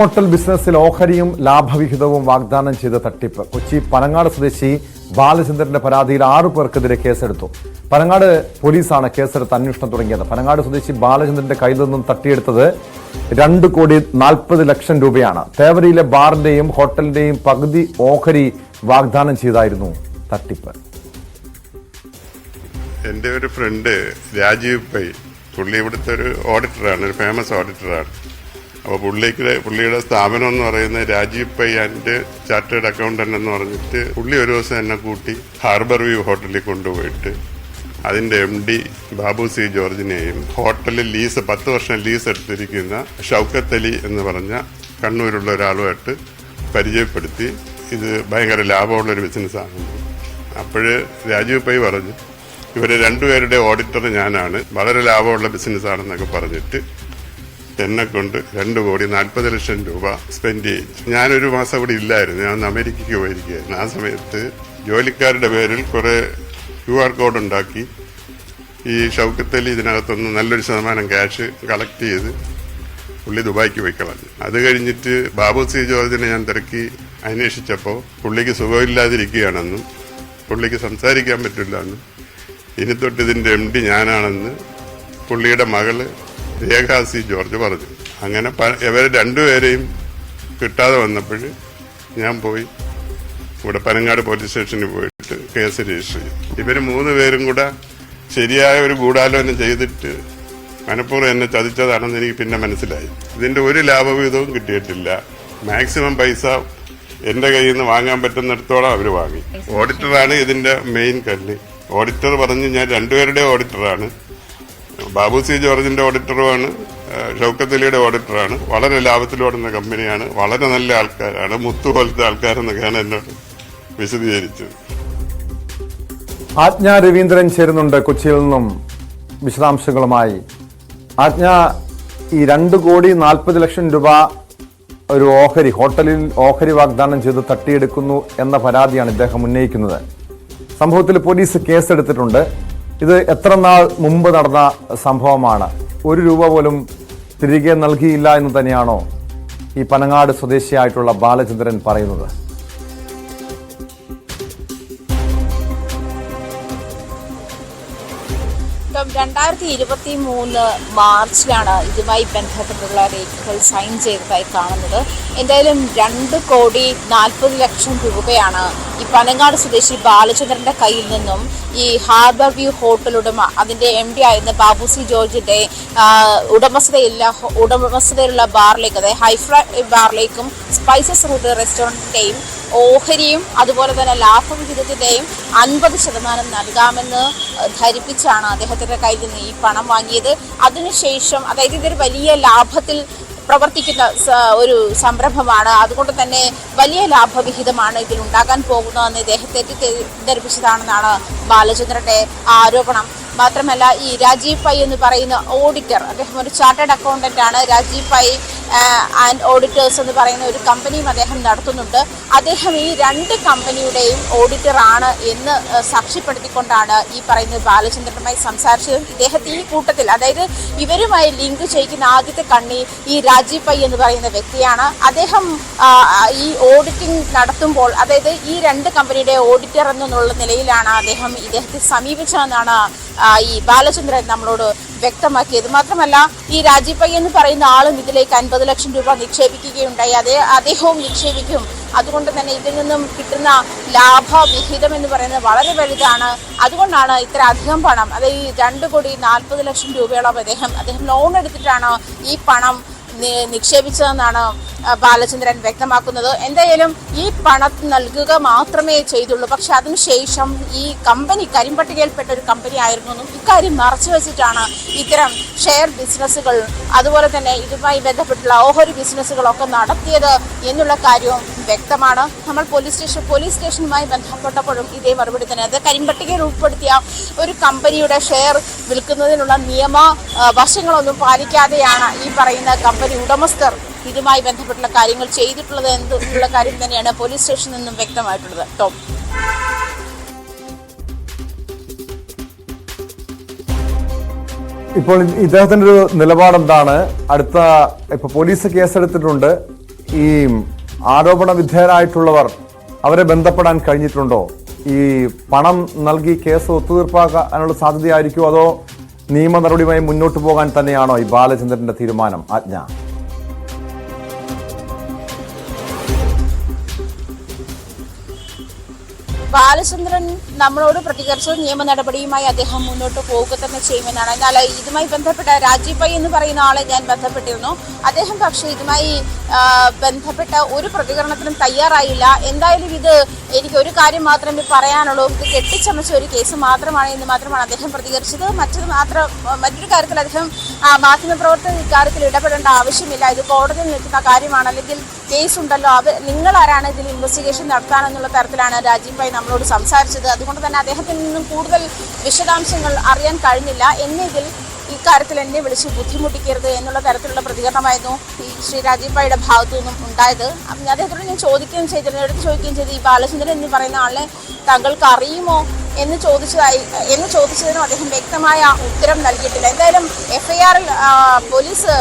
Hotel ബിസിനസ്സിൽ ഓഹരിയും ലാഭവിഹിതവും വാഗ്ദാനം ചെയ്ത തട്ടിപ്പ്. കൊച്ചി പനങ്ങാട് സ്വദേശി ബാലചന്ദ്രന്റെ പരാതിയിൽ 6 പേർക്കെതിരെ കേസെടുത്തു. പനങ്ങാട് പോലീസാണ് കേസെടുത്ത് അന്വേഷണം തുടങ്ങിയത്. പനങ്ങാട് സ്വദേശി ബാലചന്ദ്രന്റെ കയ്യിൽ നിന്നും തട്ടിയെടുത്തത് 2,40,00,000 രൂപയാണ്. തേവരയിലെ ബാറിന്റെയും ഹോട്ടലിന്റെയും പകുതി ഓഹരി വാഗ്ദാനം ചെയ്തായിരുന്നു തട്ടിപ്പ്. എൻ്റെ ഒരു ഫ്രണ്ട് രാജീവ് പൈ, പുള്ളി ഇവിടുത്തെ ഒരു ഓഡിറ്ററാണ്, ഒരു ഫേമസ് ഓഡിറ്ററാണ്. അപ്പോൾ പുള്ളിയുടെ സ്ഥാപനം എന്ന് പറയുന്നത് Rajeev Pai and chartered accountant എന്ന് പറഞ്ഞിട്ട് പുള്ളി ഒരു ദിവസം എന്നെ കൂട്ടി ഹാർബർ വ്യൂ ഹോട്ടലിൽ കൊണ്ടുപോയിട്ട് അതിൻ്റെ MD ബാബു സി ജോർജിനെയും ഹോട്ടലിൽ 10 വർഷം ലീസ് എടുത്തിരിക്കുന്ന ഷൗക്കത്ത് അലി എന്ന് പറഞ്ഞ കണ്ണൂരുള്ള ഒരാളുമായിട്ട് പരിചയപ്പെടുത്തി. ഇത് ഭയങ്കര ലാഭമുള്ളൊരു ബിസിനസ്സാണ്. അപ്പോൾ രാജീവ് പൈ പറഞ്ഞു, ഇവർ രണ്ടുപേരുടെ ഓഡിറ്റർ ഞാനാണ്, വളരെ ലാഭമുള്ള ബിസിനസ്സാണെന്നൊക്കെ പറഞ്ഞിട്ട് എന്നെ കൊണ്ട് 2,40,00,000 രൂപ സ്പെൻഡ് ചെയ്യിച്ചു. ഞാനൊരു മാസം ഇവിടെ ഇല്ലായിരുന്നു, ഞാൻ അമേരിക്കയ്ക്ക് പോയിരിക്കുകയായിരുന്നു. ആ സമയത്ത് ജോലിക്കാരുടെ പേരിൽ കുറേ QR കോഡ് ഉണ്ടാക്കി ഈ ഷൗക്കത്ത് അലി ഇതിനകത്തുനിന്ന് നല്ലൊരു ശതമാനം ക്യാഷ് കളക്ട് ചെയ്ത് പുള്ളി ദുബായിക്ക് പോയി കളഞ്ഞു. അത് കഴിഞ്ഞിട്ട് ബാബു സി ജോർജിനെ ഞാൻ തിരക്കി അന്വേഷിച്ചപ്പോൾ പുള്ളിക്ക് സുഖമില്ലാതിരിക്കുകയാണെന്നും പുള്ളിക്ക് സംസാരിക്കാൻ പറ്റില്ല എന്നും ഇനി തൊട്ട് ഇതിൻ്റെ MD ഞാനാണെന്ന് പുള്ളിയുടെ മകള് രേഖ സി ജോർജ് പറഞ്ഞു. അങ്ങനെ ഇവരെ രണ്ടുപേരെയും കിട്ടാതെ വന്നപ്പോൾ ഞാൻ പോയി ഇവിടെ പനങ്ങാട് പോലീസ് സ്റ്റേഷനിൽ പോയിട്ട് കേസ് രജിസ്റ്റർ ചെയ്തു. ഇവർ 3 പേരും കൂടെ ശരിയായ ഒരു ഗൂഢാലോചന ചെയ്തിട്ട് മനഃപൂർവ്വം എന്നെ ചതിച്ചതാണെന്ന് എനിക്ക് പിന്നെ മനസ്സിലായി. ഇതിൻ്റെ ഒരു ലാഭവിഹിതവും കിട്ടിയിട്ടില്ല. മാക്സിമം പൈസ എൻ്റെ കയ്യിൽ നിന്ന് വാങ്ങാൻ പറ്റുന്നിടത്തോളം അവർ വാങ്ങി. ഓഡിറ്ററാണ് ഇതിൻ്റെ മെയിൻ കല്ല്. ഓഡിറ്റർ പറഞ്ഞ് ഞാൻ രണ്ടുപേരുടെ ഓഡിറ്ററാണ്, ബാബു സി ജോർജിന്റെ ഓഡിറ്ററുമാണ്, ഷൗക്കത്ത് അലിയുടെ ഓഡിറ്ററാണ്. വളരെ ലാഭത്തിൽ ഓടുന്ന കമ്പനിയാണ്, വളരെ നല്ല ആൾക്കാരാണ്, മുത്തു പോലത്തെ ആൾക്കാരെന്നൊക്കെയാണ് എന്നോട് വിശദീകരിച്ചത്. ആജ്ഞ രവീന്ദ്രൻ ചേരുന്നുണ്ട് കൊച്ചിയിൽ നിന്നും വിശദാംശങ്ങളുമായി. ആജ്ഞ, ഈ 2,40,00,000 രൂപ ഒരു ഹോട്ടലിൽ ഓഹരി വാഗ്ദാനം ചെയ്ത് തട്ടിയെടുക്കുന്നു എന്ന പരാതിയാണ് ഇദ്ദേഹം ഉന്നയിക്കുന്നത്. സംഭവത്തിൽ പോലീസ് കേസെടുത്തിട്ടുണ്ട്. ഇത് എത്ര നാൾ മുമ്പ് നടന്ന സംഭവമാണ്? 1 രൂപ പോലും തിരികെ നൽകിയില്ല എന്ന് തന്നെയാണോ ഈ പനങ്ങാട് സ്വദേശിയായിട്ടുള്ള ബാലചന്ദ്രൻ പറയുന്നത്? ഇപ്പം 2023 മാർച്ചിലാണ് ഇതുമായി ബന്ധപ്പെട്ടുള്ള രേഖകൾ സൈൻ ചെയ്തതായി കാണുന്നത്. എന്തായാലും 2,40,00,000 രൂപയാണ് ഈ പനങ്ങാട് സ്വദേശി ബാലചന്ദ്രന്റെ കയ്യിൽ നിന്നും ഈ ഹാർബർ വ്യൂ ഹോട്ടൽ ഉടമ, അതിന്റെ MD ആയിരുന്ന ബാബു സി ജോർജിന്റെ ഉടമസ്ഥതയിലുള്ള ബാറിലേക്ക്, അതായത് ഹൈഫ്രൈ ബാറിലേക്കും സ്പൈസസ് റൂട്ട് റെസ്റ്റോറൻറ്റിന്റെയും ഓഹരിയും അതുപോലെ തന്നെ ലാഭവിഹിതത്തിന്റെയും 50% നൽകാമെന്ന് ധരിപ്പിച്ചാണ് അദ്ദേഹത്തിന്റെ കയ്യിൽ നിന്ന് ഈ പണം വാങ്ങിയത്. അതിനുശേഷം, അതായത് ഇതൊരു വലിയ ലാഭത്തിൽ പ്രവർത്തിക്കുന്ന ഒരു സംരംഭമാണ്, അതുകൊണ്ട് തന്നെ വലിയ ലാഭവിഹിതമാണ് ഇതിൽ ഉണ്ടാകാൻ പോകുന്നതെന്ന് ഇദ്ദേഹത്തെ തെറ്റിദ്ധരിപ്പിച്ചതാണെന്നാണ് ബാലചന്ദ്രന്റെ ആരോപണം. മാത്രമല്ല, ഈ രാജീവ് പൈ എന്ന് പറയുന്ന ഓഡിറ്റർ, അദ്ദേഹം ഒരു ചാർട്ടേഡ് അക്കൗണ്ടന്റ് ആണ്. രാജീവ് പൈ ആൻഡ് ഓഡിറ്റേഴ്സ് എന്ന് പറയുന്ന ഒരു കമ്പനിയും അദ്ദേഹം നടത്തുന്നുണ്ട്. അദ്ദേഹം ഈ 2 കമ്പനിയുടെയും ഓഡിറ്റർ ആണ് എന്ന് സാക്ഷ്യപ്പെടുത്തിക്കൊണ്ടാണ് ഈ പറയുന്ന ബാലചന്ദ്രനുമായി സംസാരിച്ചത്. ഇദ്ദേഹത്തെ ഈ കൂട്ടത്തിൽ, അതായത് ഇവരുമായി ലിങ്ക് ചെയ്യിക്കുന്ന ആദ്യത്തെ കണ്ണി ഈ രാജീവ് പൈ എന്ന് പറയുന്ന വ്യക്തിയാണ്. അദ്ദേഹം ഈ ഓഡിറ്റിംഗ് നടത്തുമ്പോൾ, അതായത് ഈ 2 കമ്പനിയുടെ ഓഡിറ്റർ എന്നുള്ള നിലയിലാണ് അദ്ദേഹം ഇദ്ദേഹത്തെ സമീപിച്ചതെന്നാണ് ഈ ബാലചന്ദ്രൻ നമ്മളോട് വ്യക്തമാക്കിയത്. മാത്രമല്ല, ഈ രാജീവ് പൈ എന്ന് പറയുന്ന ആളും ഇതിലേക്ക് 50,00,000 രൂപ നിക്ഷേപിക്കുകയുണ്ടായി. അദ്ദേഹവും നിക്ഷേപിക്കും. അതുകൊണ്ട് തന്നെ ഇതിൽ നിന്നും കിട്ടുന്ന ലാഭവിഹിതം എന്ന് പറയുന്നത് വളരെ വലുതാണ്. അതുകൊണ്ടാണ് ഇത്ര അധികം പണം, അതായത് 2,40,00,000 രൂപയോളം അദ്ദേഹം ലോൺ എടുത്തിട്ടാണ് ഈ പണം നിക്ഷേപിച്ചതെന്നാണ് ബാലചന്ദ്രൻ വ്യക്തമാക്കുന്നത്. എന്തായാലും ഈ പണം നൽകുക മാത്രമേ ചെയ്തുള്ളൂ. പക്ഷെ അതിനുശേഷം ഈ കമ്പനി കരിമ്പട്ടികയിൽപ്പെട്ട ഒരു കമ്പനി ആയിരുന്നു, ഇക്കാര്യം മറച്ചു വെച്ചിട്ടാണ് ഇത്തരം ഷെയർ ബിസിനസ്സുകൾ അതുപോലെ തന്നെ ഇതുമായി ബന്ധപ്പെട്ടുള്ള ഓഹരി ബിസിനസ്സുകളൊക്കെ നടത്തിയത് എന്നുള്ള കാര്യവും വ്യക്തമാണ്. നമ്മൾ പോലീസ് സ്റ്റേഷനുമായി ബന്ധപ്പെട്ടപ്പോഴും ഇതേ മറുപടി തന്നെ. അത് കരിമ്പട്ടികയിൽ ഉൾപ്പെടുത്തിയ ഒരു കമ്പനിയുടെ ഷെയർ വിൽക്കുന്നതിനുള്ള നിയമ വശങ്ങളൊന്നും പാലിക്കാതെയാണ് ഈ പറയുന്ന കമ്പനി ഉടമസ്ഥർ ഇതുമായി ബന്ധപ്പെട്ടുള്ള കാര്യങ്ങൾ ചെയ്തിട്ടുള്ളത് എന്നുള്ള കാര്യം തന്നെയാണ് പോലീസ് സ്റ്റേഷനിൽ നിന്നും വ്യക്തമായിട്ടുള്ളത്. ടോം, ഇപ്പോൾ ഇദ്ദേഹത്തിന്റെ ഒരു നിലപാട് എന്താണ്? ഇപ്പൊ പോലീസ് കേസെടുത്തിട്ടുണ്ട്. ഈ ആരോപണ വിധേയരായിട്ടുള്ളവർ അവരെ ബന്ധപ്പെടാൻ കഴിഞ്ഞിട്ടുണ്ടോ? ഈ പണം നൽകി കേസ് ഒത്തുതീർപ്പാക്കാനുള്ള സാധ്യതയായിരിക്കുമോ, അതോ നിയമ നടപടിയുമായി മുന്നോട്ട് പോകാൻ തന്നെയാണോ ഈ ബാലചന്ദ്രന്റെ തീരുമാനം? ആജ്ഞ ബാലചന്ദ്രൻ നമ്മളോട് പ്രതികരിച്ചത് നിയമ നടപടിയുമായി അദ്ദേഹം മുന്നോട്ട് പോവുക തന്നെ ചെയ്യുമെന്നാണ്. എന്നാൽ ഇതുമായി ബന്ധപ്പെട്ട രാജീവ് പൈ എന്ന് പറയുന്ന ആളെ ഞാൻ ബന്ധപ്പെട്ടിരുന്നു. അദ്ദേഹം പക്ഷേ ഇതുമായി ബന്ധപ്പെട്ട ഒരു പ്രതികരണത്തിനും തയ്യാറായില്ല. എന്തായാലും ഇത് എനിക്ക് ഒരു കാര്യം മാത്രമേ പറയാനുള്ളൂ, ഇത് കെട്ടിച്ചമച്ച ഒരു കേസ് മാത്രമാണ് എന്ന് മാത്രമാണ് അദ്ദേഹം പ്രതികരിച്ചത്. മറ്റൊരു കാര്യത്തിൽ അദ്ദേഹം മാധ്യമപ്രവർത്തകർ ഇക്കാര്യത്തിൽ ഇടപെടേണ്ട ആവശ്യമില്ല, ഇത് കോടതിയിൽ നിൽക്കുന്ന കാര്യമാണ്, അല്ലെങ്കിൽ കേസ് ഉണ്ടല്ലോ, നിങ്ങൾ ആരാണ് ഇതിൽ ഇൻവെസ്റ്റിഗേഷൻ നടത്താനെന്നുള്ള തരത്തിലാണ് രാജീവ് പൈ നമ്മളോട് സംസാരിച്ചത്. അതുകൊണ്ട് തന്നെ അദ്ദേഹത്തിൽ നിന്നും കൂടുതൽ വിശദാംശങ്ങൾ അറിയാൻ കഴിഞ്ഞില്ല. എന്നിൽ ഇക്കാര്യത്തിൽ എന്നെ വിളിച്ച് ബുദ്ധിമുട്ടിക്കരുത് എന്നുള്ള തരത്തിലുള്ള പ്രതികരണമായിരുന്നു ഈ ശ്രീ രാജീവ് പൈയുടെ ഭാഗത്തു നിന്നും ഉണ്ടായത്. അദ്ദേഹത്തോട് ഞാൻ ചോദിക്കുകയും ചെയ്തു, ഈ ബാലചന്ദ്രൻ എന്ന് പറയുന്ന ആളെ താങ്കൾക്ക് അറിയുമോ എന്ന് ചോദിച്ചതിനും അദ്ദേഹം വ്യക്തമായ ഉത്തരം നൽകിയിട്ടില്ല. എന്തായാലും എഫ്ഐആറിൽ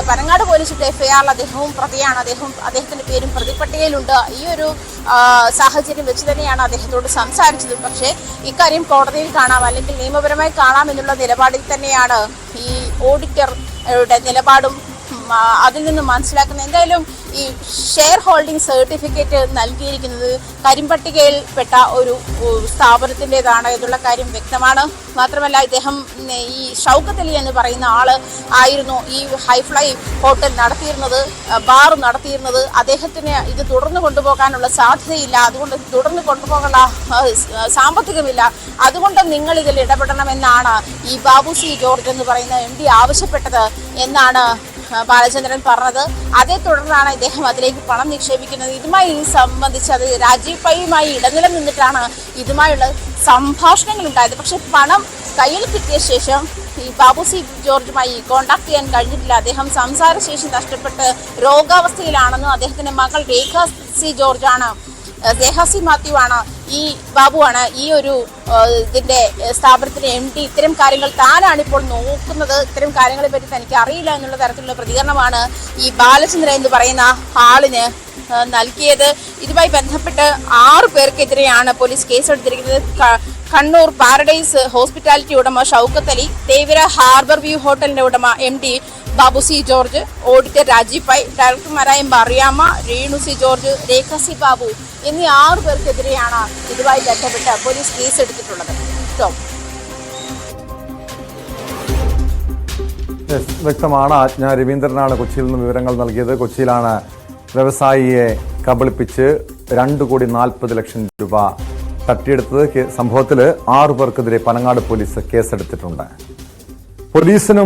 പനങ്ങാട് പോലീസ് ഇട്ട എഫ്ഐആറിൽ അദ്ദേഹവും പ്രതിയാണ്, അദ്ദേഹത്തിന്റെ പേരും പ്രതിപ്പട്ടികയിലുണ്ട്. ഈ ഒരു സാഹചര്യം വെച്ച് തന്നെയാണ് അദ്ദേഹത്തോട് സംസാരിച്ചത്. പക്ഷേ ഇക്കാര്യം കോടതിയിൽ കാണാം, അല്ലെങ്കിൽ നിയമപരമായി കാണാം എന്നുള്ള നിലപാടിൽ തന്നെയാണ് ഈ ഓഡിറ്ററുടെ നിലപാടും അതിൽ നിന്ന് മനസ്സിലാക്കുന്നത്. എന്തായാലും ഈ ഷെയർ ഹോൾഡിംഗ് സർട്ടിഫിക്കറ്റ് നൽകിയിരിക്കുന്നത് കരിമ്പട്ടികയിൽപ്പെട്ട ഒരു സ്ഥാപനത്തിൻ്റെതാണ് എന്നുള്ള കാര്യം വ്യക്തമാണ്. മാത്രമല്ല ഇദ്ദേഹം ഈ ഷൗക്കത്ത് അലി എന്ന് പറയുന്ന ആള് ആയിരുന്നു ഈ ഹൈഫ്ലൈ ഹോട്ടൽ നടത്തിയിരുന്നത്, ബാർ നടത്തിയിരുന്നത്. അദ്ദേഹത്തിന് ഇത് തുടർന്ന് കൊണ്ടുപോകാനുള്ള സാധ്യതയില്ല, അതുകൊണ്ട് തുടർന്ന് കൊണ്ടുപോകാനുള്ള സാമ്പത്തികമില്ല, അതുകൊണ്ട് നിങ്ങൾ ഇതിൽ ഇടപെടണമെന്നാണ് ഈ ബാബു സി ജോർജ് എന്ന് പറയുന്ന MD ആവശ്യപ്പെട്ടത് എന്നാണ് ബാലചന്ദ്രൻ പറഞ്ഞത്. അതേ തുടർന്നാണ് ഇദ്ദേഹം അതിലേക്ക് പണം നിക്ഷേപിക്കുന്നത്. ഇതുമായി സംബന്ധിച്ച് അത് രാജീവ് പൈയുമായി ഇടനില നിന്നിട്ടാണ് ഇതുമായുള്ള സംഭാഷണങ്ങൾ ഉണ്ടായത്. പക്ഷെ പണം കയ്യിൽ കിട്ടിയ ശേഷം ഈ ബാബു സി ജോർജുമായി കോണ്ടാക്ട് ചെയ്യാൻ കഴിഞ്ഞിട്ടില്ല. അദ്ദേഹം സംസാരശേഷി നഷ്ടപ്പെട്ട് രോഗാവസ്ഥയിലാണെന്നും അദ്ദേഹത്തിന്റെ മകൾ ദേഹാസി മാത്യു ആണ് ഈ ബാബുവാണ് ഈ ഒരു ഇതിന്റെ സ്ഥാപനത്തിന്റെ MD. ഇത്തരം കാര്യങ്ങൾ താനാണ് ഇപ്പോൾ നോക്കുന്നത്, ഇത്തരം കാര്യങ്ങളെ പറ്റി തനിക്ക് അറിയില്ല എന്നുള്ള തരത്തിലുള്ള പ്രതികരണമാണ് ഈ ബാലചന്ദ്രൻ എന്ന് പറയുന്ന ആളിന് നൽകിയത്. ഇതുമായി ബന്ധപ്പെട്ട് 6 പേർക്കെതിരെയാണ് പോലീസ് കേസെടുത്തിരിക്കുന്നത്. കണ്ണൂർ പാരഡൈസ് ഹോസ്പിറ്റാലിറ്റി ഉടമ ഷൗക്കത്ത് അലി, തേവര ഹാർബർ വ്യൂ ഹോട്ടലിന്റെ ഉടമ MD Babu C George, auditor Rajeev Pai, ഡയറക്ടർമാരായ Mariyamma, Renu C George, Rekha C Babu എന്നീ 6 പേർക്കെതിരെയാണ് ഇതുമായി ബന്ധപ്പെട്ട് പോലീസ് കേസെടുത്തിട്ടുള്ളത്. വ്യക്തമാണ്. ആജ്ഞ രവീന്ദ്രനാണ് കൊച്ചിയിൽ നിന്ന് വിവരങ്ങൾ നൽകിയത്. കൊച്ചിയിലാണ് വ്യവസായിയെ കബളിപ്പിച്ച് 2,40,00,000 രൂപ തട്ടിയെടുത്തത്. സംഭവത്തിൽ 6 പേർക്കെതിരെ പനങ്ങാട് പോലീസ് കേസെടുത്തിട്ടുണ്ട്. പോലീസിനും